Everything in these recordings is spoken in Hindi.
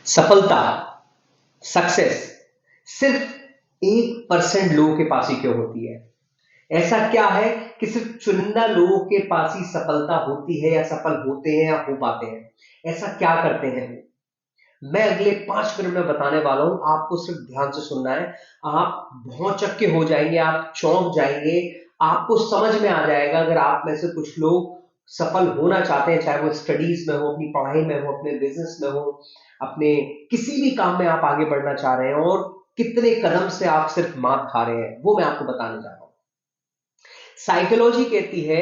सफलता, सक्सेस सिर्फ 1% लोगों के पास ही क्यों होती है? ऐसा क्या है कि सिर्फ चुनिंदा लोगों के पास ही सफलता होती है या सफल होते हैं या हो पाते हैं? ऐसा क्या करते हैं वो? मैं अगले 5 मिनट में बताने वाला हूं, आपको सिर्फ ध्यान से सुनना है। आप भौचक्के हो जाएंगे, आप चौंक जाएंगे, आपको समझ में आ जाएगा अगर आप में से कुछ लोग सफल होना चाहते हैं, चाहे वो स्टडीज में हो, अपनी पढ़ाई में हो, अपने बिजनेस में हो, अपने किसी भी काम में आप आगे बढ़ना चाह रहे हैं और कितने कदम से आप सिर्फ मात खा रहे हैं, वो मैं आपको बताने जा रहा हूं। साइकोलॉजी कहती है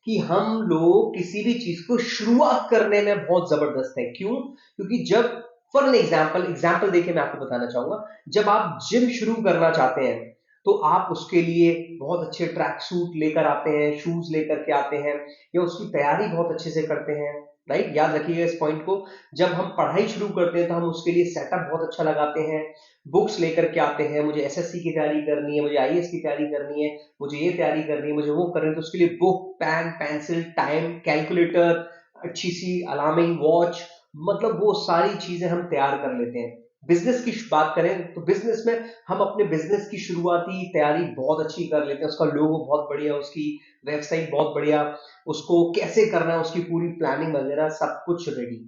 कि हम लोग किसी भी चीज को शुरुआत करने में बहुत जबरदस्त है। क्यों? क्योंकि जब फॉर एन एग्जाम्पल देखिए, मैं आपको बताना चाहूंगा, जब आप जिम शुरू करना चाहते हैं तो आप उसके लिए बहुत अच्छे ट्रैक सूट लेकर आते हैं, शूज लेकर के आते हैं, या उसकी तैयारी बहुत अच्छे से करते हैं। राइट, याद रखिएगा इस पॉइंट को। जब हम पढ़ाई शुरू करते हैं तो हम उसके लिए सेटअप बहुत अच्छा लगाते हैं, बुक्स लेकर के आते हैं, मुझे एसएससी की तैयारी करनी है, मुझे आईएएस की तैयारी करनी है, मुझे ये तैयारी करनी है, मुझे वो करनी है, तो उसके लिए book, pen, pencil, time, calculator, अच्छी सी अलार्मिंग वॉच, मतलब वो सारी चीजें हम तैयार कर लेते हैं। बिजनेस की बात करें तो बिजनेस में हम अपने बिजनेस की शुरुआती तैयारी बहुत अच्छी कर लेते हैं, उसका लोगो बहुत बढ़िया, उसकी वेबसाइट बहुत बढ़िया, उसको कैसे करना है उसकी पूरी प्लानिंग वगैरह सब कुछ रेडी।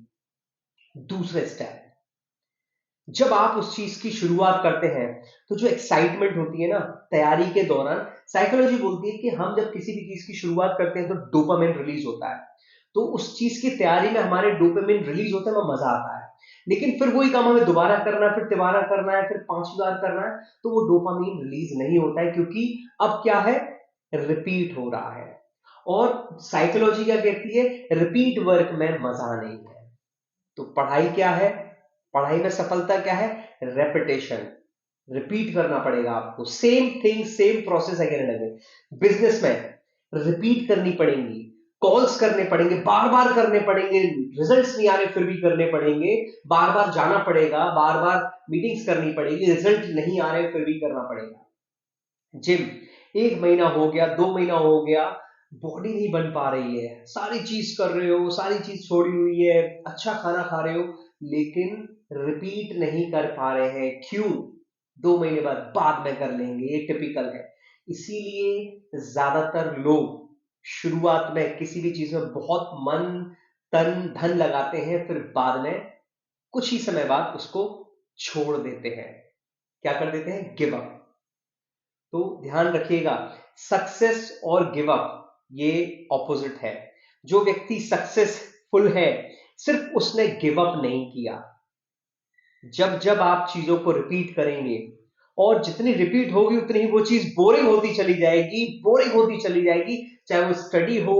दूसरे स्टेप, जब आप उस चीज की शुरुआत करते हैं तो जो एक्साइटमेंट होती है ना तैयारी के दौरान, साइकोलॉजी बोलती है कि हम जब किसी भी चीज की शुरुआत करते हैं तो डोपामिन रिलीज होता है। तो उस चीज की तैयारी में हमारे डोपामिन रिलीज होता है, हमें मजा आता है। लेकिन फिर वही काम हमें दोबारा करना है, फिर तिबारा करना है, फिर 5 बार करना है, तो वो डोपामिन रिलीज नहीं होता है, क्योंकि अब क्या है, रिपीट हो रहा है। और साइकोलॉजी क्या कहती है, रिपीट वर्क में मजा नहीं है। तो पढ़ाई क्या है, पढ़ाई में सफलता क्या है, रेपिटेशन, रिपीट करना पड़ेगा आपको, same thing same process again and again. Business में रिपीट करनी पड़ेंगी, कॉल्स करने पड़ेंगे, बार बार करने पड़ेंगे, रिजल्ट्स नहीं आ रहे फिर भी करने पड़ेंगे, बार बार जाना पड़ेगा, बार बार मीटिंग्स करनी पड़ेगी, रिजल्ट नहीं आ रहे फिर भी करना पड़ेगा। जिम 1 महीना हो गया, 2 महीना हो गया, बॉडी नहीं बन पा रही है, सारी चीज कर रहे हो, सारी चीज छोड़ी हुई है, अच्छा खाना खा रहे हो, लेकिन रिपीट नहीं कर पा रहे हैं। क्यों? 2 महीने बाद में कर लेंगे, ये टिपिकल है। इसीलिए ज्यादातर लोग शुरुआत में किसी भी चीज में बहुत मन तन धन लगाते हैं, फिर बाद में कुछ ही समय बाद उसको छोड़ देते हैं। क्या कर देते हैं, गिव अप। तो ध्यान रखिएगा, सक्सेस और गिव अप ये ऑपोजिट है। जो व्यक्ति सक्सेसफुल है, सिर्फ उसने गिव अप नहीं किया। जब जब आप चीजों को रिपीट करेंगे और जितनी रिपीट होगी उतनी ही वो चीज बोरिंग होती चली जाएगी, बोरिंग होती चली जाएगी, चाहे वो स्टडी हो,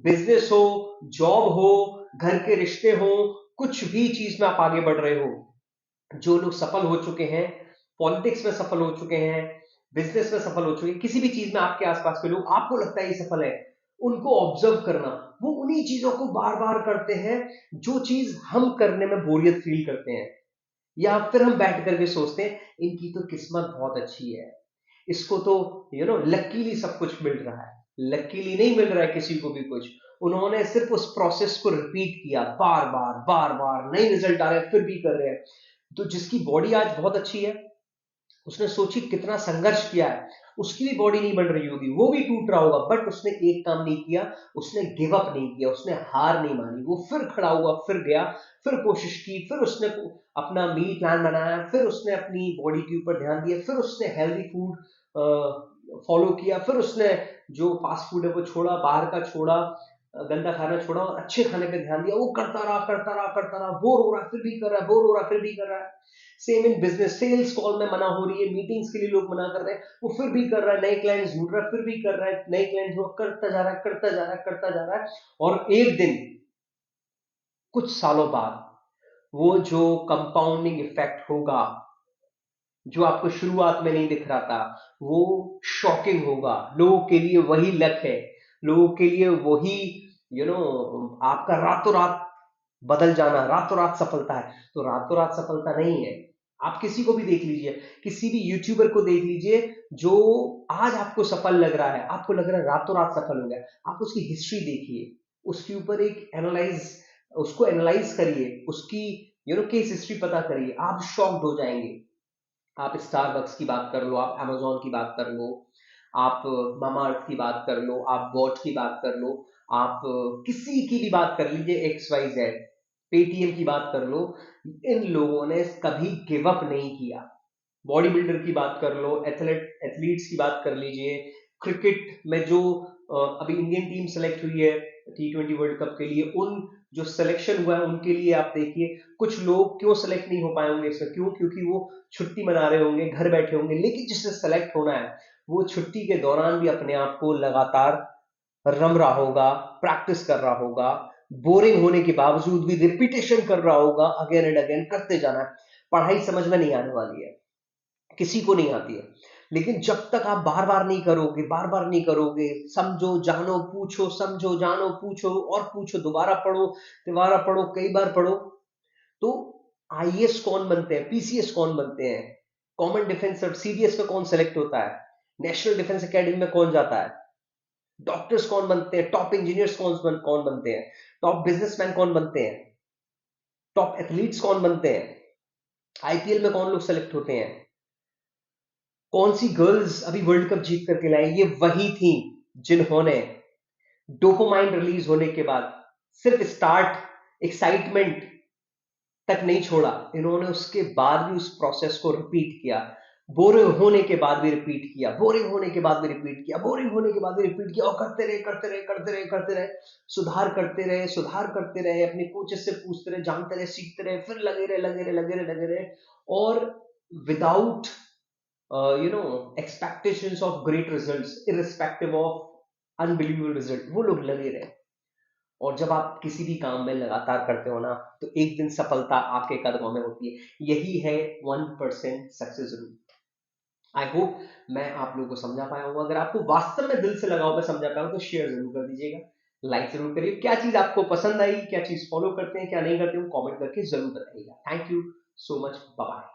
बिजनेस हो, जॉब हो, घर के रिश्ते हो, कुछ भी चीज में आप आगे बढ़ रहे हो। जो लोग सफल हो चुके हैं, पॉलिटिक्स में सफल हो चुके हैं, बिजनेस में सफल हो चुके हैं, किसी भी चीज में आपके आसपास के लोग, आपको लगता है ये सफल है, उनको ऑब्जर्व करना, वो उन्हीं चीजों को बार बार करते हैं जो चीज हम करने में बोरियत फील करते हैं। या फिर हम बैठ करके सोचते हैं इनकी तो किस्मत बहुत अच्छी है, इसको तो लकीली सब कुछ मिल रहा है। लकीली नहीं मिल रहा है किसी को भी कुछ, उन्होंने सिर्फ उस प्रोसेस को रिपीट किया, बार बार बार बार, नई रिजल्ट आ रहे हैं फिर भी कर रहे हैं। तो जिसकी बॉडी आज बहुत अच्छी है, उसने सोची कितना संघर्ष किया है, उसकी भी बॉडी नहीं बन रही होगी, वो भी टूट रहा होगा, बट उसने एक काम नहीं किया, उसने गिव अप नहीं किया, उसने हार नहीं मानी, वो फिर खड़ा हुआ, फिर गया, फिर कोशिश की, फिर उसने अपना मील प्लान बनाया, फिर उसने अपनी बॉडी के ऊपर ध्यान दिया, फिर उसने हेल्दी फूड फॉलो किया, फिर उसने जो फास्ट फूड है वो छोड़ा, बाहर का छोड़ा, गंदा खाना छोड़ा और अच्छे खाने पे ध्यान दिया। वो करता रहा करता रहा करता रहा, बोर हो रहा फिर भी कर रहा है, बोर हो रहा फिर भी कर रहा है। Same in business, sales call में मना हो रही है, मीटिंग्स के लिए लोग मना कर रहे हैं, वो फिर भी कर रहा है, नए क्लाइंट्स ढूंढ रहा है फिर भी कर रहा है, नए क्लाइंट्स वो करता जा रहा है करता जा रहा है करता जा रहा है। और एक दिन, कुछ सालों बाद, वो जो कंपाउंडिंग इफेक्ट होगा, जो आपको शुरुआत में नहीं दिख रहा था, वो शॉकिंग होगा। लोगों के लिए वही लक है, लोगों के लिए वही आपका रातों रात बदल जाना, रातों रात सफलता है। तो रातों रात सफलता नहीं है। आप किसी को भी देख लीजिए, किसी भी यूट्यूबर को देख लीजिए, जो आज आपको सफल लग रहा है, आपको लग रहा है रातों रात सफल हो गया, आप उसकी हिस्ट्री देखिए, उसके ऊपर एक एनालाइज, उसको एनालाइज करिए, उसकी केस हिस्ट्री पता करिए, आप शॉक्ड हो जाएंगे। आप स्टारबक्स की बात कर लो, आप अमेजोन की बात कर लो, आप मामा अर्थ की बात कर लो, आप बॉट की बात कर लो, आप किसी की भी बात कर लीजिए, एक्स वाई जेड, पेटीएम की बात कर लो, इन लोगों ने कभी गिव अप नहीं किया। बॉडी बिल्डर की बात कर लो, एथलीट्स की बात कर लीजिए, क्रिकेट में जो अभी इंडियन टीम सेलेक्ट हुई है T20 वर्ल्ड कप के लिए, उन जो सिलेक्शन हुआ है उनके लिए आप देखिए, कुछ लोग क्यों सेलेक्ट नहीं हो पाए होंगे इसमें, क्यों? क्योंकि वो छुट्टी मना रहे होंगे, घर बैठे होंगे, लेकिन जिससे सेलेक्ट होना है वो छुट्टी के दौरान भी अपने आप को लगातार रम रहा होगा, प्रैक्टिस कर रहा होगा, बोरिंग होने के बावजूद भी रिपीटेशन कर रहा होगा, अगेन एंड अगेन करते जाना है। पढ़ाई समझ में नहीं आने वाली है, किसी को नहीं आती है, लेकिन जब तक आप बार बार नहीं करोगे, बार बार नहीं करोगे, समझो जानो पूछो, समझो जानो पूछो और पूछो, दोबारा पढ़ो, कई बार पढ़ो, तो आईएएस कौन बनते हैं, पीसीएस कौन बनते हैं, कॉमन डिफेंस सीडीएस में कौन सेलेक्ट होता है, नेशनल डिफेंस एकेडमी में कौन जाता है, डॉक्टर्स कौन बनते हैं, टॉप इंजीनियर्स कौन बनते हैं, टॉप बिजनेसमैन कौन बनते हैं, टॉप एथलीट्स कौन बनते हैं, आईपीएल में कौन लोग सेलेक्ट होते हैं, कौन सी गर्ल्स अभी वर्ल्ड कप जीत करके लाई, ये वही थी जिन्होंने डोपामाइन रिलीज होने के बाद सिर्फ स्टार्ट एक्साइटमेंट तक नहीं छोड़ा, इन्होंने उसके बाद भी उस प्रोसेस को रिपीट किया, बोरिंग होने के बाद भी रिपीट किया, बोरिंग होने के बाद भी रिपीट किया, बोरिंग होने के बाद भी रिपीट किया, और करते रहे, सुधार करते रहे, अपने कोचेस से पूछते रहे, जानते रहे, सीखते रहे, फिर लगे रहे, और without expectations of great results, irrespective of unbelievable result, वो लोग लगे रहे। और जब आप किसी भी काम में लगातार करते हो ना, तो एक दिन सफलता आपके कदमों में होती है। यही है 1% सक्सेस रूल। आई होप मैं आप लोगों को समझा पाया हूँ। अगर आपको वास्तव में दिल से लगाओ मैं समझा पाया हूँ, तो शेयर जरूर कर दीजिएगा, लाइक जरूर करिए। क्या चीज आपको पसंद आई, क्या चीज फॉलो करते हैं, क्या नहीं करते हो, कमेंट करके जरूर बताइएगा। Thank you so much, bye.